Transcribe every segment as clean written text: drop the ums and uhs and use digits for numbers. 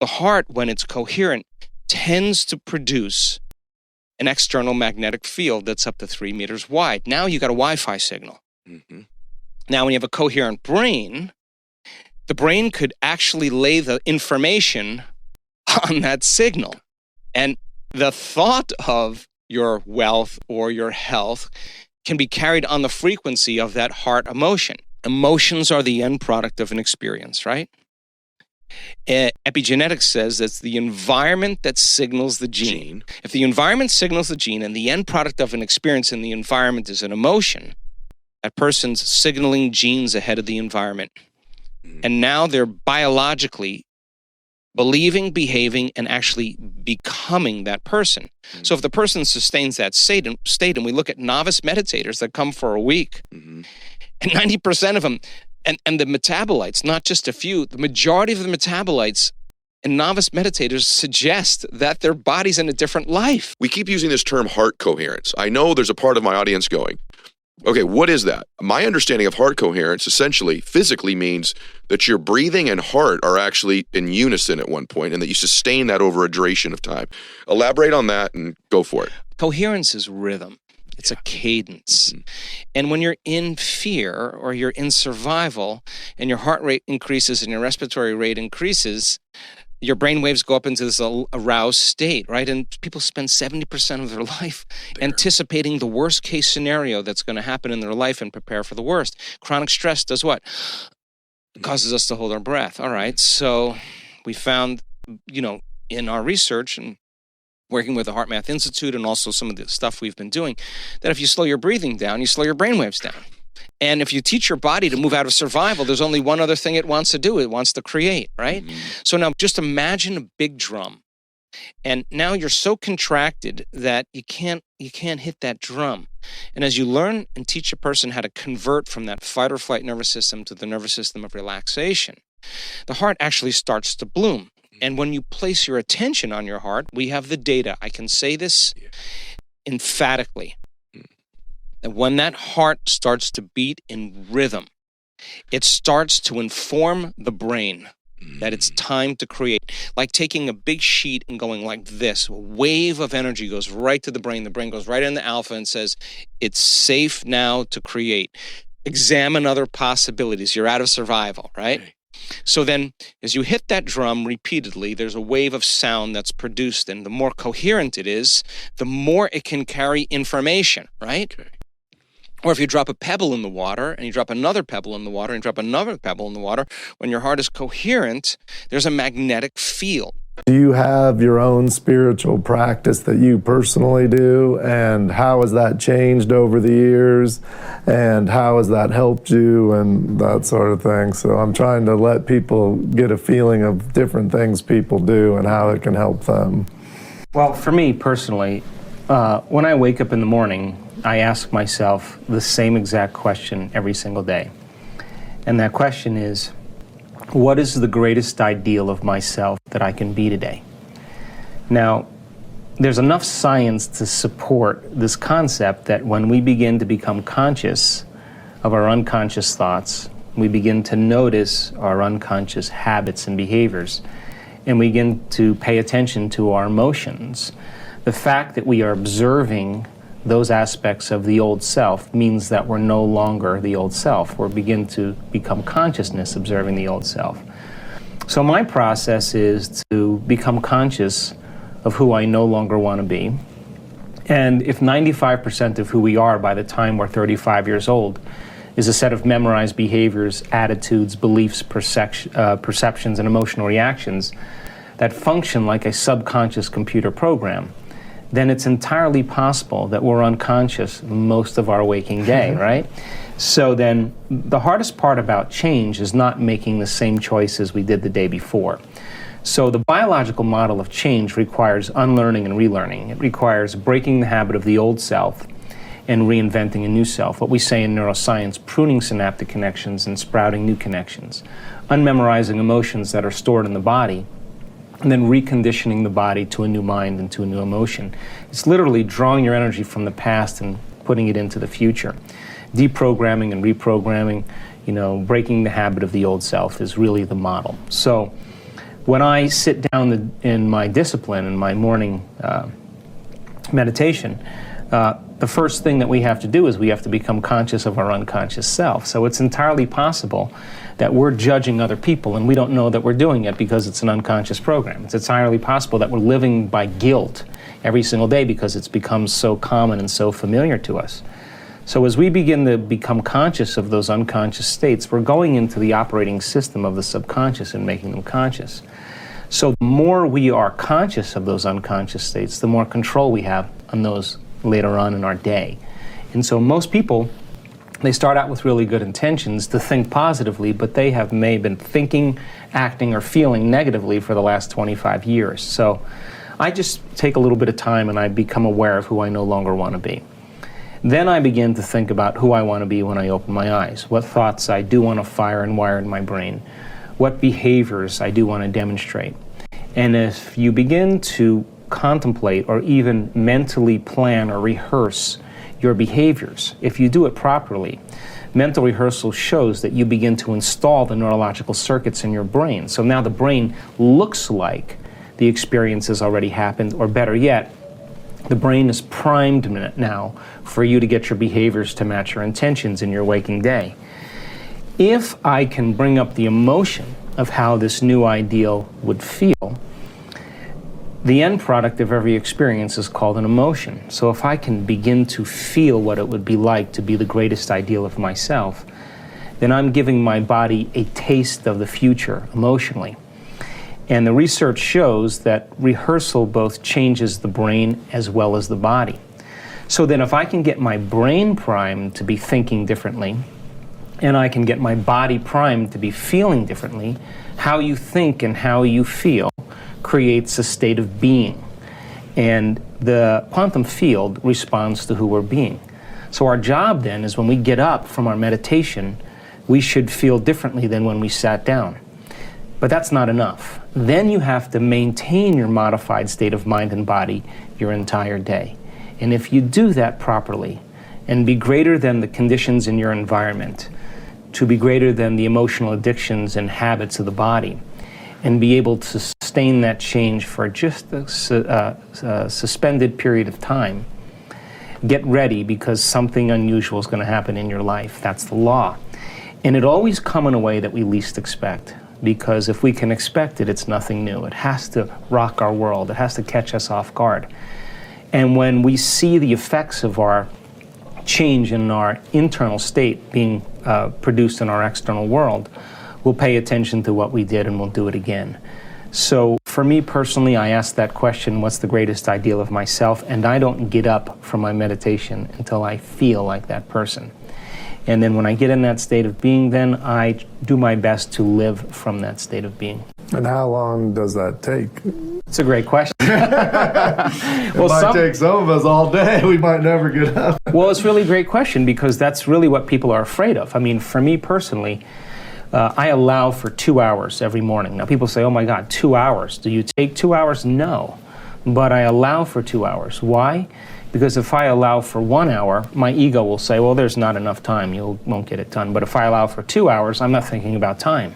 The heart, when it's coherent, tends to produce an external magnetic field that's up to 3 meters wide. Now you got a Wi-Fi signal. Mm-hmm. Now, when you have a coherent brain, the brain could actually lay the information on that signal. And the thought of your wealth or your health can be carried on the frequency of that heart emotion. Emotions are the end product of an experience, right? Epigenetics says it's the environment that signals the gene. If the environment signals the gene and the end product of an experience in the environment is an emotion, that person's signaling genes ahead of the environment. And now they're biologically believing, behaving, and actually becoming that person. So if the person sustains that state, and we look at novice meditators that come for a week, and 90% of them, and the metabolites, not just a few, the majority of the metabolites and novice meditators suggest that their body's in a different life. We keep using this term heart coherence. I know there's a part of my audience going, okay, what is that? My understanding of heart coherence essentially physically means that your breathing and heart are actually in unison at one point and that you sustain that over a duration of time. Elaborate on that and go for it. Coherence is rhythm. It's a cadence. And when you're in fear or you're in survival and your heart rate increases and your respiratory rate increases, your brain waves go up into this aroused state, right? And people spend 70% of their life anticipating the worst case scenario that's going to happen in their life and prepare for the worst. Chronic stress does what? It causes us to hold our breath. All right. So we found, in our research and working with the HeartMath Institute and also some of the stuff we've been doing, that if you slow your breathing down, you slow your brain waves down. And if you teach your body to move out of survival, there's only one other thing it wants to do. It wants to create, right? So now just imagine a big drum. And now you're so contracted that you can't hit that drum. And as you learn and teach a person how to convert from that fight or flight nervous system to the nervous system of relaxation, the heart actually starts to bloom. And when you place your attention on your heart, we have the data. I can say this emphatically. And when that heart starts to beat in rhythm, it starts to inform the brain that it's time to create. Like taking a big sheet and going like this, a wave of energy goes right to the brain. The brain goes right into alpha and says, it's safe now to create. Examine other possibilities. You're out of survival, right? So then as you hit that drum repeatedly, there's a wave of sound that's produced. And the more coherent it is, the more it can carry information, right? Or if you drop a pebble in the water and you drop another pebble in the water and you drop another pebble in the water, when your heart is coherent, there's a magnetic field. Do you have your own spiritual practice that you personally do? And how has that changed over the years? And how has that helped you and that sort of thing? So I'm trying to let people get a feeling of different things people do and how it can help them. Well, for me personally, when I wake up in the morning, I ask myself the same exact question every single day. And that question is, what is the greatest ideal of myself that I can be today? Now, there's enough science to support this concept that when we begin to become conscious of our unconscious thoughts, we begin to notice our unconscious habits and behaviors, and we begin to pay attention to our emotions. The fact that we are observing those aspects of the old self means that we're no longer the old self. We begin to become consciousness observing the old self. So my process is to become conscious of who I no longer want to be. And if 95% of who we are by the time we're 35 years old is a set of memorized behaviors, attitudes, beliefs, perceptions, and emotional reactions that function like a subconscious computer program, then it's entirely possible that we're unconscious most of our waking day, right? So then the hardest part about change is not making the same choices we did the day before. So the biological model of change requires unlearning and relearning. It requires breaking the habit of the old self and reinventing a new self. What we say in neuroscience, pruning synaptic connections and sprouting new connections. Unmemorizing emotions that are stored in the body, and then reconditioning the body to a new mind and to a new emotion. It's literally drawing your energy from the past and putting it into the future. Deprogramming and reprogramming, breaking the habit of the old self is really the model. So When I sit down in my discipline, in my morning meditation, the first thing that we have to do is we have to become conscious of our unconscious self. So it's entirely possible that we're judging other people and we don't know that we're doing it because it's an unconscious program. It's entirely possible that we're living by guilt every single day because it's become so common and so familiar to us. So as we begin to become conscious of those unconscious states, we're going into the operating system of the subconscious and making them conscious. So the more we are conscious of those unconscious states, the more control we have on those later on in our day. And so most people, they start out with really good intentions to think positively, but they may have been thinking, acting, or feeling negatively for the last 25 years. So I just take a little bit of time and I become aware of who I no longer want to be. Then I begin to think about who I want to be when I open my eyes, what thoughts I do want to fire and wire in my brain, what behaviors I do want to demonstrate. And if you begin to contemplate or even mentally plan or rehearse your behaviors, if you do it properly, mental rehearsal shows that you begin to install the neurological circuits in your brain. So now the brain looks like the experience has already happened, or better yet, the brain is primed now for you to get your behaviors to match your intentions in your waking day. If I can bring up the emotion of how this new ideal would feel, the end product of every experience is called an emotion. So if I can begin to feel what it would be like to be the greatest ideal of myself, then I'm giving my body a taste of the future emotionally. And the research shows that rehearsal both changes the brain as well as the body. So then if I can get my brain primed to be thinking differently, and I can get my body primed to be feeling differently, how you think and how you feel creates a state of being. And the quantum field responds to who we're being. So our job then is when we get up from our meditation, we should feel differently than when we sat down. But that's not enough. Then you have to maintain your modified state of mind and body your entire day. And if you do that properly and be greater than the conditions in your environment, to be greater than the emotional addictions and habits of the body, and be able to sustain that change for just a suspended period of time, get ready because something unusual is going to happen in your life. That's the law. And it always comes in a way that we least expect, because if we can expect it, it's nothing new. It has to rock our world. It has to catch us off guard. And when we see the effects of our change in our internal state being produced in our external world, we'll pay attention to what we did and we'll do it again. So for me personally, I ask that question, what's the greatest ideal of myself? And I don't get up from my meditation until I feel like that person. And then when I get in that state of being, then I do my best to live from that state of being. And how long does that take? It's a great question. It might take some of us all day. We might never get up. Well, it's really a great question because that's really what people are afraid of. I mean, for me personally, I allow for 2 hours every morning. Now, people say, oh my God, 2 hours. Do you take 2 hours? No. But I allow for 2 hours. Why? Because if I allow for 1 hour, my ego will say, well, there's not enough time. You won't get it done. But if I allow for 2 hours, I'm not thinking about time.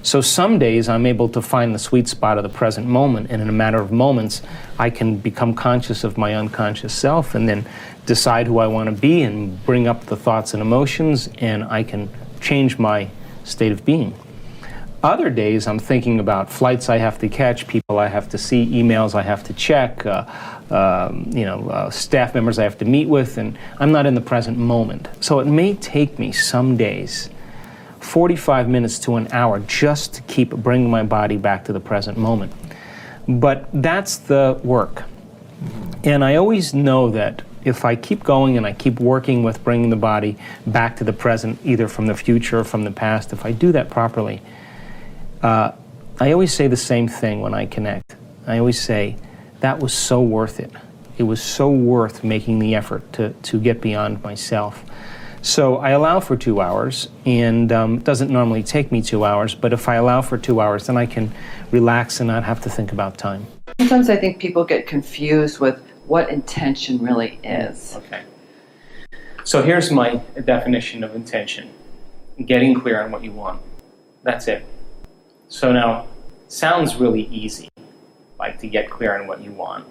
So some days I'm able to find the sweet spot of the present moment, and in a matter of moments, I can become conscious of my unconscious self and then decide who I want to be and bring up the thoughts and emotions, and I can change my state of being. Other days I'm thinking about flights I have to catch, people I have to see, emails I have to check, staff members I have to meet with, and I'm not in the present moment. So it may take me some days 45 minutes to an hour just to keep bringing my body back to the present moment. But that's the work. And I always know that if I keep going and I keep working with bringing the body back to the present, either from the future or from the past, if I do that properly, I always say the same thing when I connect. I always say, that was so worth it. It was so worth making the effort to get beyond myself. So I allow for 2 hours, and it doesn't normally take me 2 hours, but if I allow for 2 hours, then I can relax and not have to think about time. Sometimes I think people get confused with what intention really is. Okay. So here's my definition of intention. Getting clear on what you want. That's it. So now, sounds really easy, like to get clear on what you want.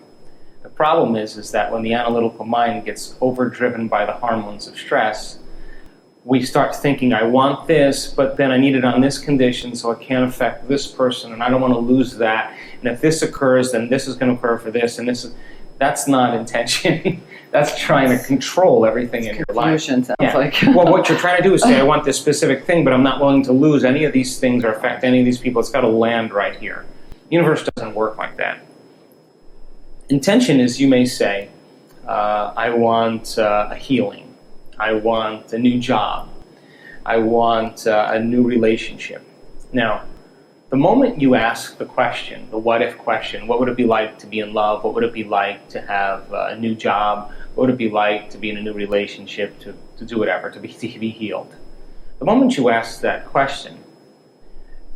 The problem is that when the analytical mind gets overdriven by the hormones of stress, we start thinking, I want this, but then I need it on this condition, so it can't affect this person, and I don't want to lose that. And if this occurs, then this is going to occur for this, and that's not intention. That's trying to control everything in your life. Confusion sounds like. Well, what you're trying to do is say, I want this specific thing, but I'm not willing to lose any of these things or affect any of these people. It's got to land right here. The universe doesn't work like that. Intention is, you may say, I want a healing. I want a new job. I want a new relationship. Now, the moment you ask the question, the what-if question, what would it be like to be in love? What would it be like to have a new job? What would it be like to be in a new relationship, to do whatever, to be healed? The moment you ask that question,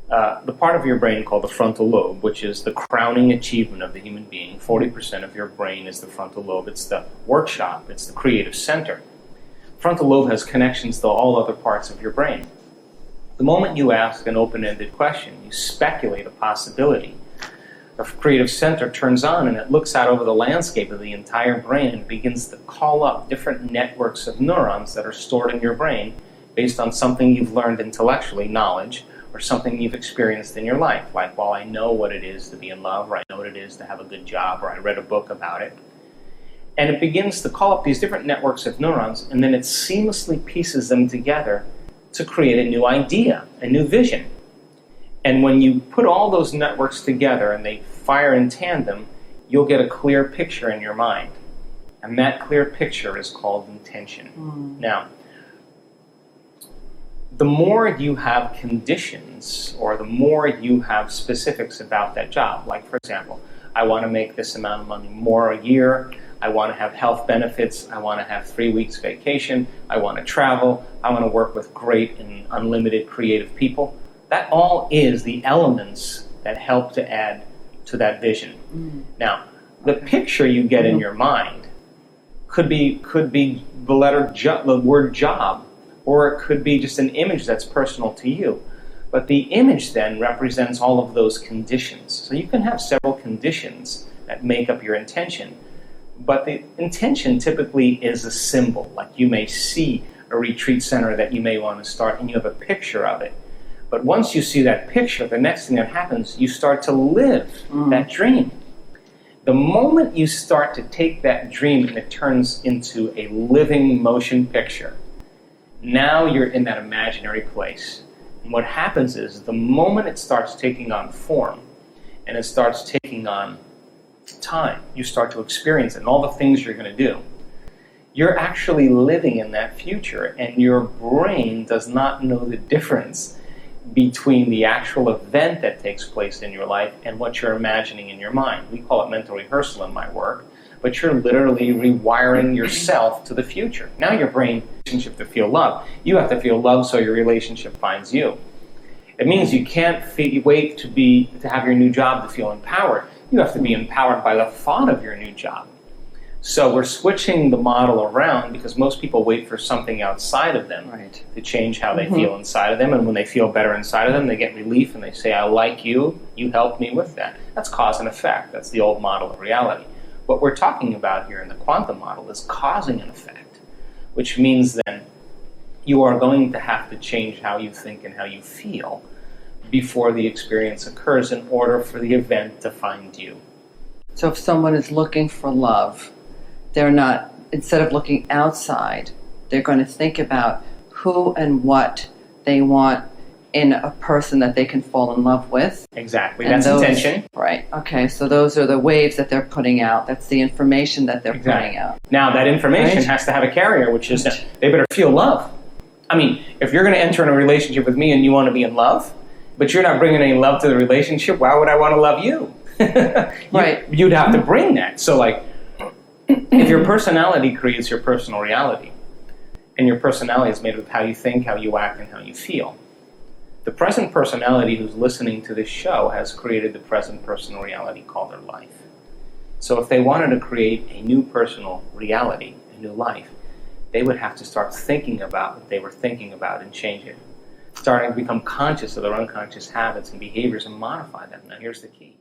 the part of your brain called the frontal lobe, which is the crowning achievement of the human being, 40% of your brain is the frontal lobe. It's the workshop. It's the creative center. Frontal lobe has connections to all other parts of your brain. The moment you ask an open-ended question, you speculate a possibility. The creative center turns on and it looks out over the landscape of the entire brain and begins to call up different networks of neurons that are stored in your brain based on something you've learned intellectually, knowledge, or something you've experienced in your life. Like, well, I know what it is to be in love, or I know what it is to have a good job, or I read a book about it. And it begins to call up these different networks of neurons, and then it seamlessly pieces them together to create a new idea, a new vision. And when you put all those networks together and they fire in tandem, you'll get a clear picture in your mind. And that clear picture is called intention. Now, the more you have conditions, or the more you have specifics about that job, like, for example, I want to make this amount of money more a year, I want to have health benefits, I want to have 3 weeks vacation, I want to travel, I want to work with great and unlimited creative people. That all is the elements that help to add to that vision. Now, the picture you get in your mind could be the word job, or it could be just an image that's personal to you. But the image then represents all of those conditions. So you can have several conditions that make up your intention. But the intention typically is a symbol. Like, you may see a retreat center that you may want to start, and you have a picture of it. But once you see that picture, the next thing that happens, you start to live that dream. The moment you start to take that dream and it turns into a living motion picture, now you're in that imaginary place. And what happens is, the moment it starts taking on form, and it starts taking on time, you start to experience it, and all the things you're going to do, you're actually living in that future, and your brain does not know the difference between the actual event that takes place in your life and what you're imagining in your mind. We call it mental rehearsal in my work, but you're literally rewiring yourself to the future. Now your brain relationship to feel love. You have to feel love so your relationship finds you. It means you can't wait to have your new job to feel empowered. You have to be empowered by the thought of your new job. So we're switching the model around, because most people wait for something outside of them to change how they feel inside of them. And when they feel better inside of them, they get relief and they say, I like you, you helped me with that. That's cause and effect. That's the old model of reality. What we're talking about here in the quantum model is causing an effect, which means then you are going to have to change how you think and how you feel before the experience occurs in order for the event to find you. So if someone is looking for love, they're not, instead of looking outside, they're going to think about who and what they want in a person that they can fall in love with. Exactly. That's intention. Right. Okay. So those are the waves that they're putting out. That's the information that they're putting out. Now, that information has to have a carrier, which is they better feel love. I mean, if you're going to enter in a relationship with me and you want to be in love, but you're not bringing any love to the relationship, why would I want to love you? You'd have to bring that. So, like, if your personality creates your personal reality, and your personality is made up of how you think, how you act, and how you feel, the present personality who's listening to this show has created the present personal reality called their life. So if they wanted to create a new personal reality, a new life, they would have to start thinking about what they were thinking about and change it. starting to become conscious of their unconscious habits and behaviors and modify them. Now, here's the key.